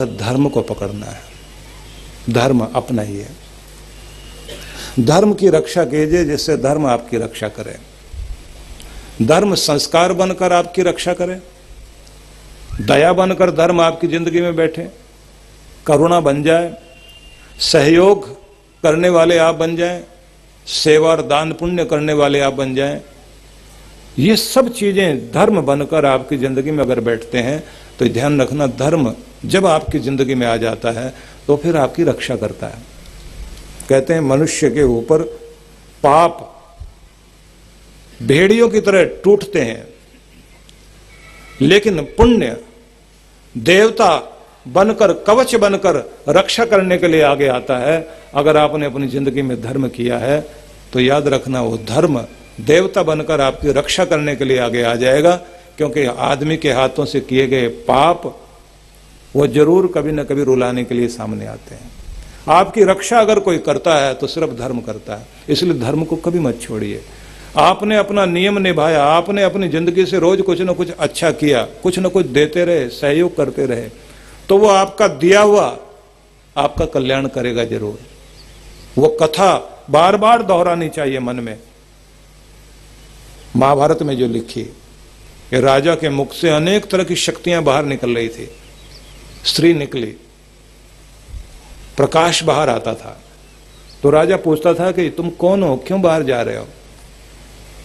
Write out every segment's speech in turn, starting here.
धर्म को पकड़ना है, धर्म अपनाइए, धर्म की रक्षा कीजिए जिससे धर्म आपकी रक्षा करे। धर्म संस्कार बनकर आपकी रक्षा करे, दया बनकर धर्म आपकी जिंदगी में बैठे, करुणा बन जाए, सहयोग करने वाले आप बन जाएं, सेवा और दान पुण्य करने वाले आप बन जाएं। ये सब चीजें धर्म बनकर आपकी जिंदगी में अगर बैठते हैं तो ध्यान रखना, धर्म जब आपकी जिंदगी में आ जाता है तो फिर आपकी रक्षा करता है। कहते हैं मनुष्य के ऊपर पाप भेड़ियों की तरह टूटते हैं, लेकिन पुण्य देवता बनकर, कवच बनकर रक्षा करने के लिए आगे आता है। अगर आपने अपनी जिंदगी में धर्म किया है तो याद रखना, वो धर्म देवता बनकर आपकी रक्षा करने के लिए आगे आ जाएगा, क्योंकि आदमी के हाथों से किए गए पाप वो जरूर कभी न कभी रुलाने के लिए सामने आते हैं। आपकी रक्षा अगर कोई करता है तो सिर्फ धर्म करता है, इसलिए धर्म को कभी मत छोड़िए। आपने अपना नियम निभाया, आपने अपनी जिंदगी से रोज कुछ न कुछ अच्छा किया, कुछ न कुछ देते रहे, सहयोग करते रहे, तो वो आपका दिया हुआ आपका कल्याण करेगा जरूर। वो कथा बार बार दोहरानी चाहिए मन में। महाभारत में जो लिखी कि राजा के मुख से अनेक तरह की शक्तियां बाहर निकल रही थी, स्त्री निकली, प्रकाश बाहर आता था, तो राजा पूछता था कि तुम कौन हो, क्यों बाहर जा रहे हो?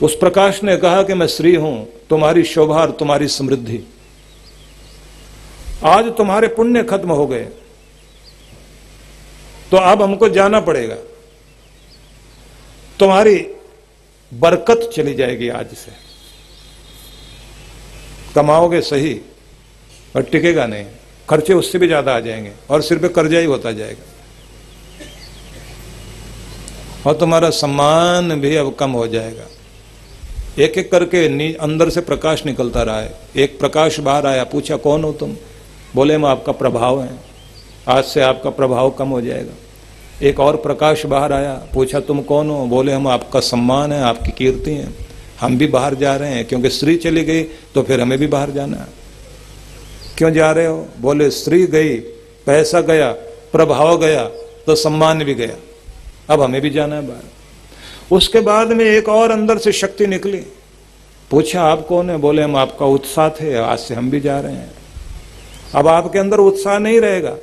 उस प्रकाश ने कहा कि मैं स्त्री हूं, तुम्हारी शोभा और तुम्हारी समृद्धि, आज तुम्हारे पुण्य खत्म हो गए तो अब हमको जाना पड़ेगा, तुम्हारी बरकत चली जाएगी, आज से कमाओगे सही और टिकेगा नहीं, खर्चे उससे भी ज्यादा आ जाएंगे और सिर पे कर्जा ही होता जाएगा, और तुम्हारा सम्मान भी अब कम हो जाएगा। एक एक करके अंदर से प्रकाश निकलता रहा है। एक प्रकाश बाहर आया, पूछा कौन हो तुम? बोले हम आपका प्रभाव हैं, आज से आपका प्रभाव कम हो जाएगा। एक और प्रकाश बाहर आया, पूछा तुम कौन हो? बोले हम आपका सम्मान है, आपकी कीर्ति है, हम भी बाहर जा रहे हैं, क्योंकि स्त्री चली गई तो फिर हमें भी बाहर जाना है। क्यों जा रहे हो? बोले स्त्री गई, पैसा गया, प्रभाव गया तो सम्मान भी गया, अब हमें भी जाना है बाहर। उसके बाद में एक और अंदर से शक्ति निकली, पूछा आप कौन है? बोले हम आपका उत्साह थे, आज से हम भी जा रहे हैं। अब आपके अंदर उत्साह नहीं रहेगा,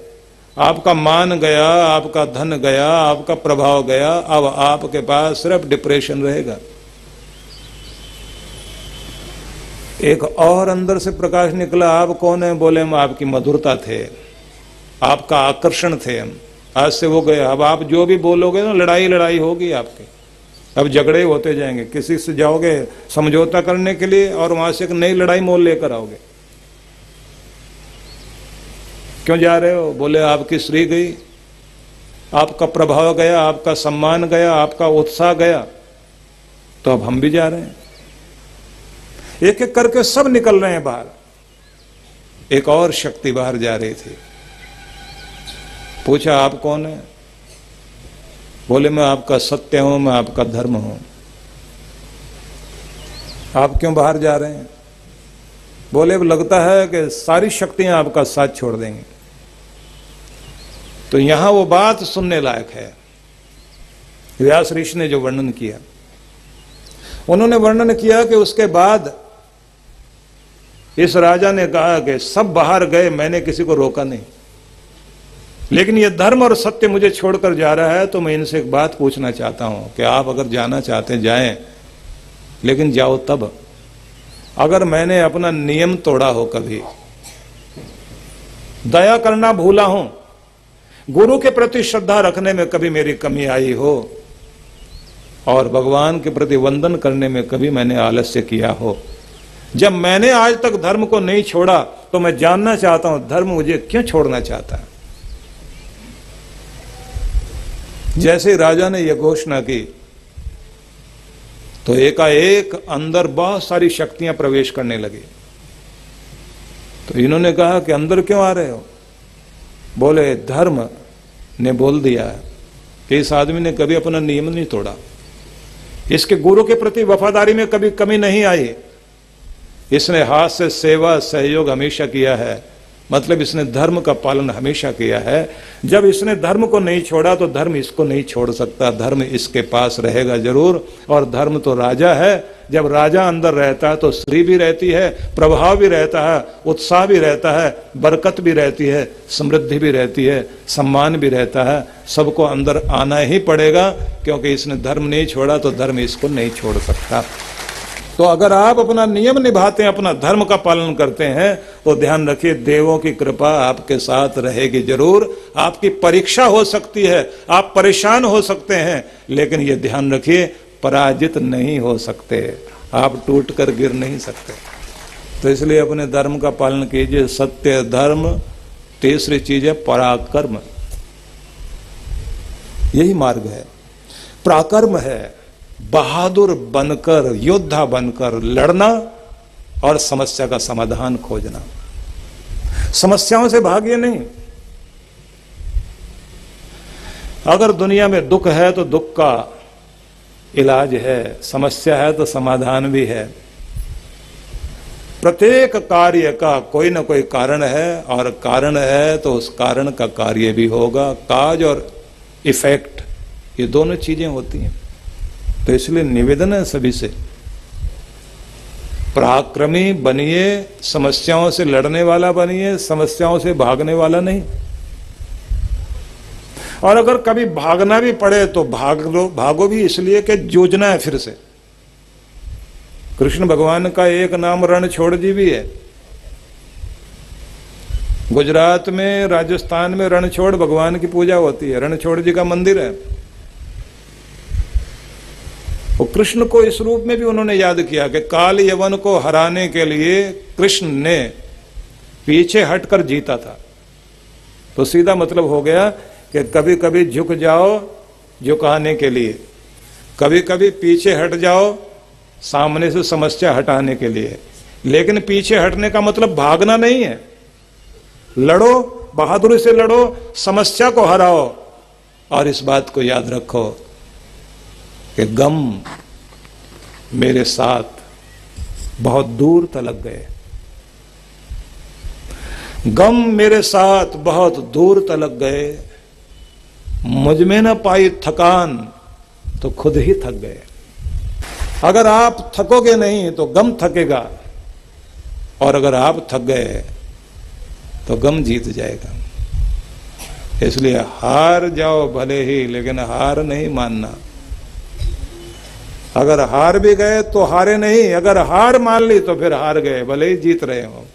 आपका मान गया, आपका धन गया, आपका प्रभाव गया, अब आपके पास सिर्फ डिप्रेशन रहेगा। एक और अंदर से प्रकाश निकला, आप कौन है? बोले हम आपकी मधुरता थे, आपका आकर्षण थे हम, आज से वो गया। अब आप जो भी बोलोगे ना, लड़ाई लड़ाई होगी आपके, अब झगड़े होते जाएंगे, किसी से जाओगे समझौता करने के लिए और वहां से एक नई लड़ाई मोल लेकर आओगे। क्यों जा रहे हो? बोले आपकी स्त्री गई, आपका प्रभाव गया, आपका सम्मान गया, आपका उत्साह गया, तो अब हम भी जा रहे हैं। एक एक करके सब निकल रहे हैं बाहर। एक और शक्ति बाहर जा रही थी, पूछा आप कौन है? बोले मैं आपका सत्य हूं, मैं आपका धर्म हूं। आप क्यों बाहर जा रहे हैं? बोले अब लगता है कि सारी शक्तियां आपका साथ छोड़ देंगी। तो यहां वो बात सुनने लायक है। व्यास ऋषि ने जो वर्णन किया, उन्होंने वर्णन किया कि उसके बाद इस राजा ने कहा कि सब बाहर गए, मैंने किसी को रोका नहीं, लेकिन ये धर्म और सत्य मुझे छोड़कर जा रहा है, तो मैं इनसे एक बात पूछना चाहता हूं कि आप अगर जाना चाहते हैं जाएं, लेकिन जाओ तब अगर मैंने अपना नियम तोड़ा हो, कभी दया करना भूला हूं, गुरु के प्रति श्रद्धा रखने में कभी मेरी कमी आई हो, और भगवान के प्रति वंदन करने में कभी मैंने आलस्य किया हो। जब मैंने आज तक धर्म को नहीं छोड़ा तो मैं जानना चाहता हूं धर्म मुझे क्यों छोड़ना चाहता है। जैसे राजा ने यह घोषणा की तो एकाएक अंदर बहुत सारी शक्तियां प्रवेश करने लगी। तो इन्होंने कहा कि अंदर क्यों आ रहे हो? बोले धर्म ने बोल दिया कि इस आदमी ने कभी अपना नियम नहीं तोड़ा, इसके गुरु के प्रति वफादारी में कभी कमी नहीं आई, इसने हाथ से सेवा सहयोग हमेशा किया है, मतलब इसने धर्म का पालन हमेशा किया है। जब इसने धर्म को नहीं छोड़ा तो धर्म इसको नहीं छोड़ सकता, धर्म इसके पास रहेगा जरूर। और धर्म तो राजा है, जब राजा अंदर रहता है तो श्री भी रहती है, प्रभाव भी रहता है, उत्साह भी रहता है, बरकत भी रहती है, समृद्धि भी रहती है, सम्मान भी रहता है। सबको अंदर आना ही पड़ेगा, क्योंकि इसने धर्म नहीं छोड़ा तो धर्म इसको नहीं छोड़ सकता। तो अगर आप अपना नियम निभाते हैं, अपना धर्म का पालन करते हैं, तो ध्यान रखिए देवों की कृपा आपके साथ रहेगी जरूर। आपकी परीक्षा हो सकती है, आप परेशान हो सकते हैं, लेकिन ये ध्यान रखिए पराजित नहीं हो सकते, आप टूट कर गिर नहीं सकते। तो इसलिए अपने धर्म का पालन कीजिए। सत्य, धर्म, तीसरी चीज है पराक्रम। यही मार्ग है, पराक्रम है, बहादुर बनकर, योद्धा बनकर लड़ना और समस्या का समाधान खोजना। समस्याओं से भागिए नहीं। अगर दुनिया में दुख है तो दुख का इलाज है, समस्या है तो समाधान भी है। प्रत्येक कार्य का कोई ना कोई कारण है, और कारण है तो उस कारण का कार्य भी होगा। काज और इफेक्ट, ये दोनों चीजें होती हैं। तो इसलिए निवेदन है सभी से, पराक्रमी बनिए, समस्याओं से लड़ने वाला बनिए, समस्याओं से भागने वाला नहीं। और अगर कभी भागना भी पड़े तो भागो भी इसलिए कि जूझना है फिर से। कृष्ण भगवान का एक नाम रणछोड़ जी भी है। गुजरात में, राजस्थान में रणछोड़ भगवान की पूजा होती है, रणछोड़ जी का मंदिर है। और कृष्ण को इस रूप में भी उन्होंने याद किया कि काल यवन को हराने के लिए कृष्ण ने पीछे हटकर जीता था। तो सीधा मतलब हो गया कि कभी कभी झुक जाओ झुकाने के लिए, कभी कभी पीछे हट जाओ सामने से समस्या हटाने के लिए। लेकिन पीछे हटने का मतलब भागना नहीं है। लड़ो, बहादुरी से लड़ो, समस्या को हराओ। और इस बात को याद रखो कि गम मेरे साथ बहुत दूर तलक गए, गम मेरे साथ बहुत दूर तलक गए, मुझ में न पाई थकान तो खुद ही थक गए। अगर आप थकोगे नहीं तो गम थकेगा, और अगर आप थक गए तो गम जीत जाएगा। इसलिए हार जाओ भले ही, लेकिन हार नहीं मानना। अगर हार भी गए तो हारे नहीं, अगर हार मान ली तो फिर हार गए, भले ही जीत रहे हो।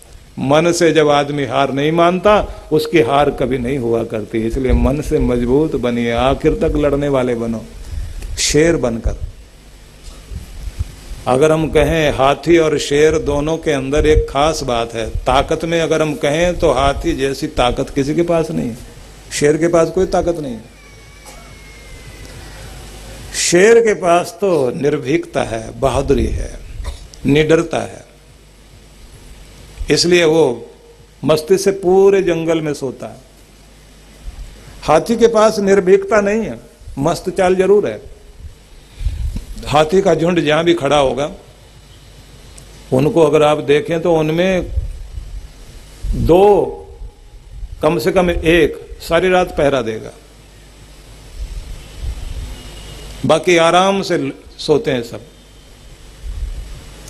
मन से जब आदमी हार नहीं मानता, उसकी हार कभी नहीं हुआ करती। इसलिए मन से मजबूत बनिए, आखिर तक लड़ने वाले बनो, शेर बनकर। अगर हम कहें हाथी और शेर दोनों के अंदर एक खास बात है, ताकत में अगर हम कहें तो हाथी जैसी ताकत किसी के पास नहीं है, शेर के पास कोई ताकत नहीं है। शेर के पास तो निर्भीकता है, बहादुरी है, निडरता है। इसलिए वो मस्ती से पूरे जंगल में सोता है। हाथी के पास निर्भीकता नहीं है, मस्त चाल जरूर है। हाथी का झुंड जहां भी खड़ा होगा, उनको अगर आप देखें तो उनमें दो, कम से कम एक सारी रात पहरा देगा, बाकी आराम से सोते हैं सब,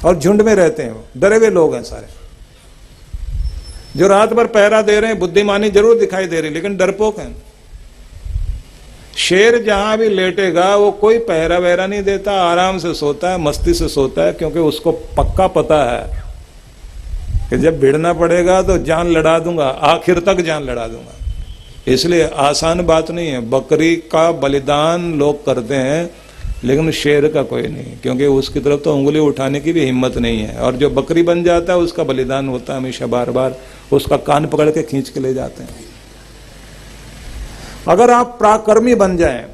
और झुंड में रहते हैं। वो डरे हुए लोग हैं सारे। जो रात भर पहरा दे रहे हैं बुद्धिमानी जरूर दिखाई दे रही, लेकिन डरपोक हैं। शेर जहां भी लेटेगा वो कोई पहरा वहरा नहीं देता, आराम से सोता है, मस्ती से सोता है, क्योंकि उसको पक्का पता है कि जब भिड़ना पड़ेगा तो जान लड़ा दूंगा, आखिर तक जान लड़ा दूंगा। इसलिए आसान बात नहीं है। बकरी का बलिदान लोग करते हैं, लेकिन शेर का कोई नहीं, क्योंकि उसकी तरफ तो उंगली उठाने की भी हिम्मत नहीं है। और जो बकरी बन जाता है उसका बलिदान होता है हमेशा, बार बार उसका कान पकड़ के खींच के ले जाते हैं। अगर आप पराक्रमी बन जाएं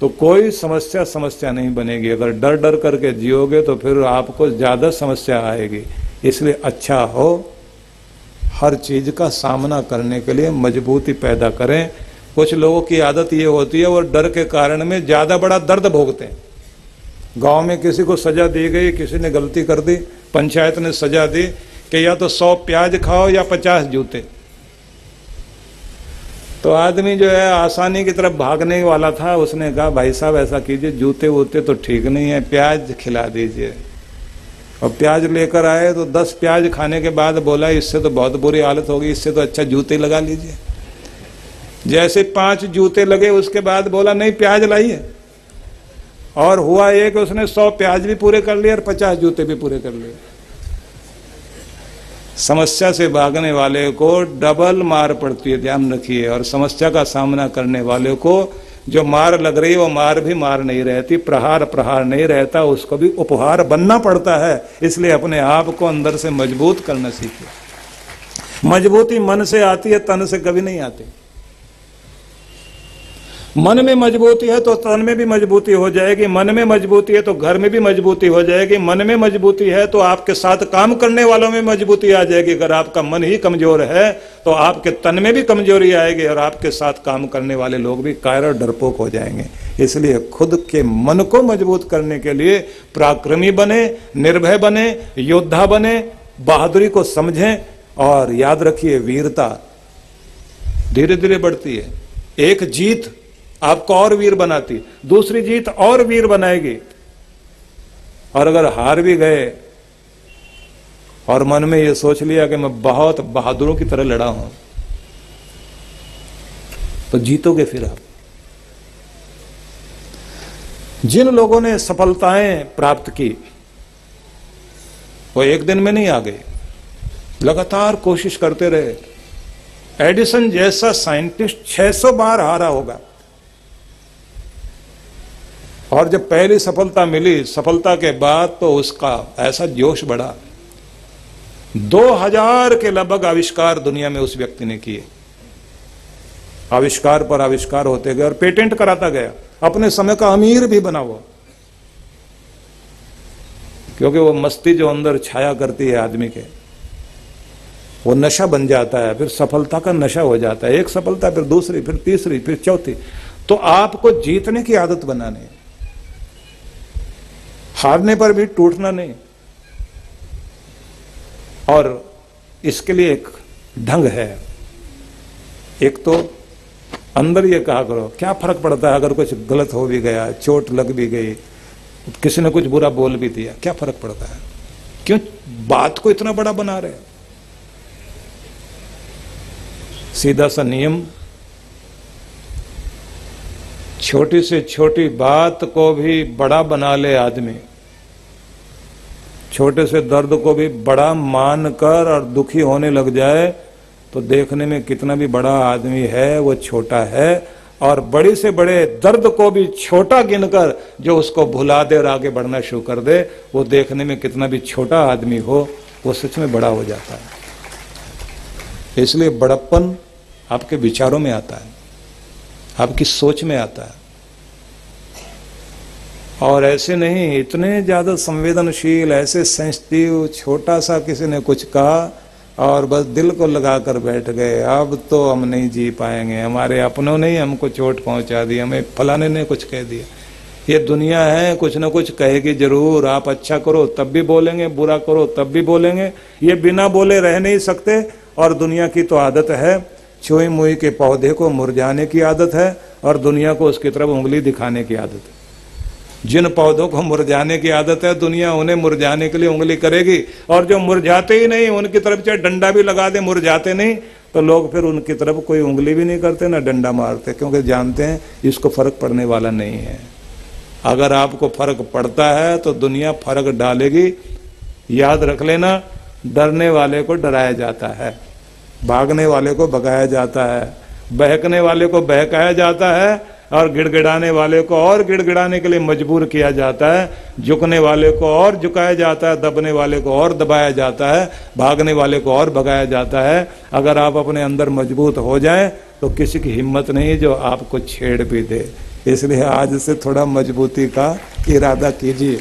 तो कोई समस्या नहीं बनेगी। अगर डर डर करके जियोगे तो फिर आपको ज्यादा समस्या आएगी। इसलिए अच्छा हो, हर चीज का सामना करने के लिए मजबूती पैदा करें। कुछ लोगों की आदत ये होती है, वो डर के कारण में ज्यादा बड़ा दर्द भोगते हैं। गांव में किसी को सजा दी गई, किसी ने गलती कर दी, पंचायत ने सजा दी, कि या तो 100 प्याज खाओ या 50 जूते। तो आदमी जो है आसानी की तरफ भागने वाला था, उसने कहा भाई साहब ऐसा कीजिए, जूते वूते तो ठीक नहीं है, प्याज खिला दीजिए। और प्याज लेकर आए तो 10 प्याज खाने के बाद बोला इससे तो बहुत बुरी हालत होगी, इससे तो अच्छा जूते लगा लीजिए। जैसे 5 जूते लगे उसके बाद बोला नहीं प्याज लाइए, और हुआ ये कि उसने 100 प्याज भी पूरे कर लिए और 50 जूते भी पूरे कर लिए। समस्या से भागने वाले को डबल मार पड़ती है, ध्यान रखिए। और समस्या का सामना करने वाले को जो मार लग रही है वो मार भी मार नहीं रहती, प्रहार प्रहार नहीं रहता, उसको भी उपहार बनना पड़ता है। इसलिए अपने आप को अंदर से मजबूत करना सीखिए। मजबूती मन से आती है, तन से कभी नहीं आती। मन में मजबूती है तो तन में भी मजबूती हो जाएगी, मन में मजबूती है तो घर में भी मजबूती हो जाएगी, मन में मजबूती है तो आपके साथ काम करने वालों में मजबूती आ जाएगी। अगर आपका मन ही कमजोर है तो आपके तन में भी कमजोरी आएगी और आपके साथ काम करने वाले लोग भी कायर और डरपोक हो जाएंगे। इसलिए खुद के मन को मजबूत करने के लिए पराक्रमी बने, निर्भय बने, योद्धा बने, बहादुरी को समझें। और याद रखिए वीरता धीरे धीरे बढ़ती है। एक जीत आपको और वीर बनाती, दूसरी जीत और वीर बनाएगी। और अगर हार भी गए और मन में यह सोच लिया कि मैं बहुत बहादुरों की तरह लड़ा हूं, तो जीतोगे फिर आप। जिन लोगों ने सफलताएं प्राप्त की वो एक दिन में नहीं आ गए, लगातार कोशिश करते रहे। एडिसन जैसा साइंटिस्ट 600 बार हारा होगा, और जब पहली सफलता मिली, सफलता के बाद तो उसका ऐसा जोश बढ़ा। 2000 के लगभग आविष्कार दुनिया में उस व्यक्ति ने किए। आविष्कार पर आविष्कार होते गए और पेटेंट कराता गया। अपने समय का अमीर भी बना हुआ, क्योंकि वो मस्ती जो अंदर छाया करती है आदमी के, वो नशा बन जाता है। फिर सफलता का नशा हो जाता है। एक सफलता, फिर दूसरी, फिर तीसरी, फिर चौथी। तो आपको जीतने की आदत बनानी है, हारने पर भी टूटना नहीं। और इसके लिए एक ढंग है। एक तो अंदर ये कहा करो क्या फर्क पड़ता है अगर कुछ गलत हो भी गया, चोट लग भी गई, किसी ने कुछ बुरा बोल भी दिया, क्या फर्क पड़ता है? क्यों बात को इतना बड़ा बना रहे? सीधा सा नियम, छोटी से छोटी बात को भी बड़ा बना ले आदमी, छोटे से दर्द को भी बड़ा मानकर और दुखी होने लग जाए तो देखने में कितना भी बड़ा आदमी है वो छोटा है। और बड़ी से बड़े दर्द को भी छोटा गिनकर जो उसको भुला दे और आगे बढ़ना शुरू कर दे, वो देखने में कितना भी छोटा आदमी हो वो सच में बड़ा हो जाता है। इसलिए बड़प्पन आपके विचारों में आता है, आपकी सोच में आता है। और ऐसे नहीं इतने ज्यादा संवेदनशील, ऐसे सेंसिटिव, छोटा सा किसी ने कुछ कहा और बस दिल को लगाकर बैठ गए, अब तो हम नहीं जी पाएंगे, हमारे अपनों ने ही हमको चोट पहुंचा दी, हमें फलाने ने कुछ कह दिया। ये दुनिया है, कुछ ना कुछ कहेगी जरूर। आप अच्छा करो तब भी बोलेंगे, बुरा करो तब भी बोलेंगे। ये बिना बोले रह नहीं सकते। और दुनिया की तो आदत है, छुई मुई के पौधे को मुरझाने की आदत है और दुनिया को उसकी तरफ उंगली दिखाने की आदत है। जिन पौधों को मुरझाने की आदत है, दुनिया उन्हें मुरझाने के लिए उंगली करेगी। और जो मुरझाते ही नहीं, उनकी तरफ चाहे डंडा भी लगा दे, मुरझाते नहीं, तो लोग फिर उनकी तरफ कोई उंगली भी नहीं करते ना डंडा मारते, क्योंकि जानते हैं इसको फर्क पड़ने वाला नहीं है। अगर आपको फर्क पड़ता है तो दुनिया फर्क डालेगी। याद रख लेना, डरने वाले को डराया जाता है, भागने वाले को भगाया जाता है, बहकने वाले को बहकाया जाता है और गिड़गिड़ाने वाले को और गिड़गिड़ाने के लिए मजबूर किया जाता है, झुकने वाले को और झुकाया जाता है, दबने वाले को और दबाया जाता है, भागने वाले को और भगाया जाता है। अगर आप अपने अंदर मजबूत हो जाएं तो किसी की हिम्मत नहीं जो आपको छेड़ भी दे। इसलिए आज से थोड़ा मजबूती का इरादा कीजिए।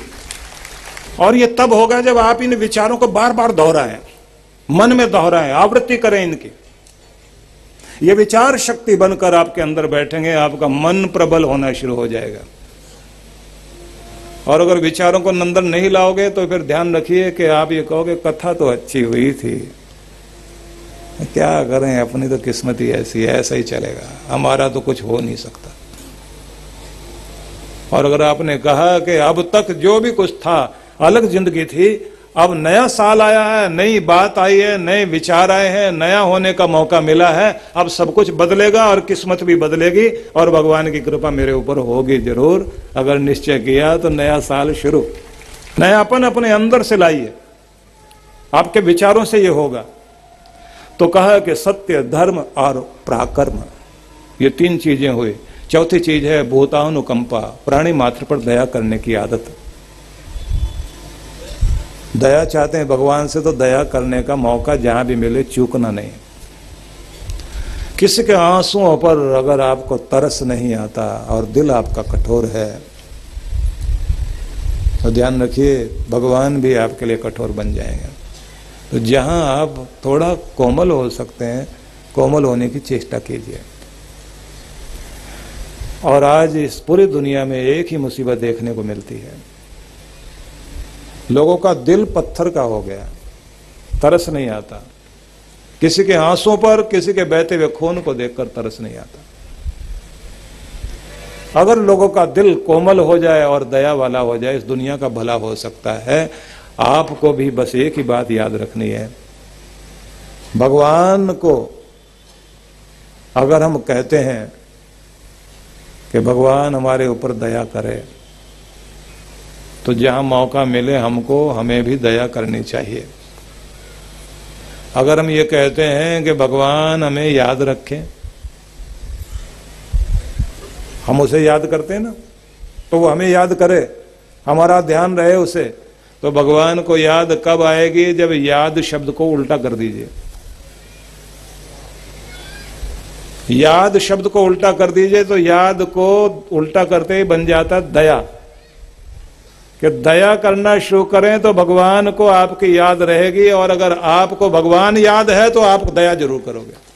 और ये तब होगा जब आप इन विचारों को बार बार दोहराएं, मन में दोहराएं, आवृत्ति करें इनकी। ये विचार शक्ति बनकर आपके अंदर बैठेंगे, आपका मन प्रबल होना शुरू हो जाएगा। और अगर विचारों को अंदर नहीं लाओगे तो फिर ध्यान रखिए कि आप ये कहोगे कथा तो अच्छी हुई थी, क्या करें, अपनी तो किस्मत ही ऐसी है, ऐसा ही चलेगा, हमारा तो कुछ हो नहीं सकता। और अगर आपने कहा कि अब तक जो भी कुछ था अलग जिंदगी थी, अब नया साल आया है, नई बात आई है, नए विचार आए हैं, नया होने का मौका मिला है, अब सब कुछ बदलेगा और किस्मत भी बदलेगी और भगवान की कृपा मेरे ऊपर होगी जरूर। अगर निश्चय किया तो नया साल शुरू, नयापन अपने अंदर से लाइए, आपके विचारों से ये होगा। तो कहा कि सत्य, धर्म और पराक्रम, ये 3 चीजें हुई। चौथी चीज है भूतानुकंपा, प्राणी मात्र पर दया करने की आदत। दया चाहते हैं भगवान से तो दया करने का मौका जहां भी मिले चूकना नहीं। किसी के आंसुओं पर अगर आपको तरस नहीं आता और दिल आपका कठोर है तो ध्यान रखिए भगवान भी आपके लिए कठोर बन जाएंगे। तो जहां आप थोड़ा कोमल हो सकते हैं, कोमल होने की चेष्टा कीजिए। और आज इस पूरी दुनिया में एक ही मुसीबत देखने को मिलती है, लोगों का दिल पत्थर का हो गया, तरस नहीं आता। किसी के आंसुओं पर, किसी के बहते हुए खून को देखकर तरस नहीं आता। अगर लोगों का दिल कोमल हो जाए और दया वाला हो जाए, इस दुनिया का भला हो सकता है। आपको भी बस एक ही बात याद रखनी है, भगवान को अगर हम कहते हैं कि भगवान हमारे ऊपर दया करे, तो जहां मौका मिले हमको, हमें भी दया करनी चाहिए। अगर हम ये कहते हैं कि भगवान हमें याद रखें, हम उसे याद करते हैं ना, तो वो हमें याद करे, हमारा ध्यान रहे उसे। तो भगवान को याद कब आएगी? जब याद शब्द को उल्टा कर दीजिए। याद शब्द को उल्टा कर दीजिए तो याद को उल्टा करते ही बन जाता दया। कि दया करना शुरू करें तो भगवान को आपकी याद रहेगी, और अगर आपको भगवान याद है तो आप दया जरूर करोगे।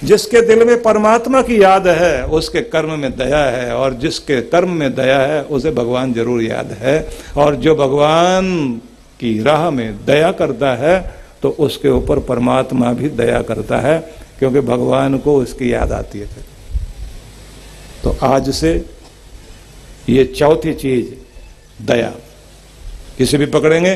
जिसके दिल में परमात्मा की याद है उसके कर्म में दया है, और जिसके कर्म में दया है उसे भगवान जरूर याद है। और जो भगवान की राह में दया करता है तो उसके ऊपर परमात्मा भी दया करता है, क्योंकि भगवान को उसकी याद आती है। तो आज से ये चौथी चीज दया, किसे भी पकड़ेंगे